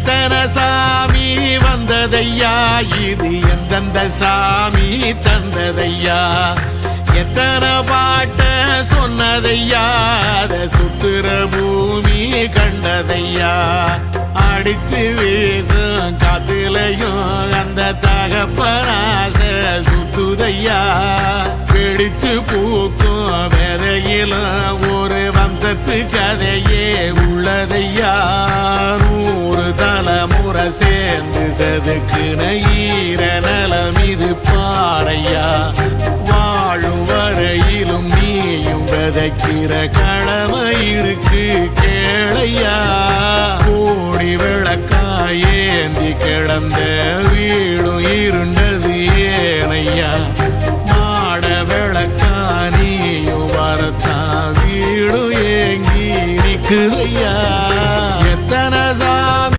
எத்தனை சாமி வந்ததையா, இது எந்தெந்த சாமி தந்ததையா, எத்தனை பாட்ட சொன்னதையா, அத சுத்துற பூமி கண்டதையா, அடிச்சு வீசும் காத்துலையும் அந்த தகப்பனாச சுத்துதையா, பிடிச்சு பூக்கும் விதையிலும் ஒரு வம்சத்து கதையே உள்ளதையா, 100 தலைமுறை சேர்ந்து செதுக்குன ஈர நலம் இது பாறையா, வாழும் வரையிலும் நீயும் விதைக்கிற கடமை இருக்கு கேளையா, கோடி விளக்காயேந்தி கிடந்த வீடும் இருண்டது ஏனையா, மாட விளக்கா நீயும் வரத்தான் வீடும் ஏங்கி நிக்குதையா.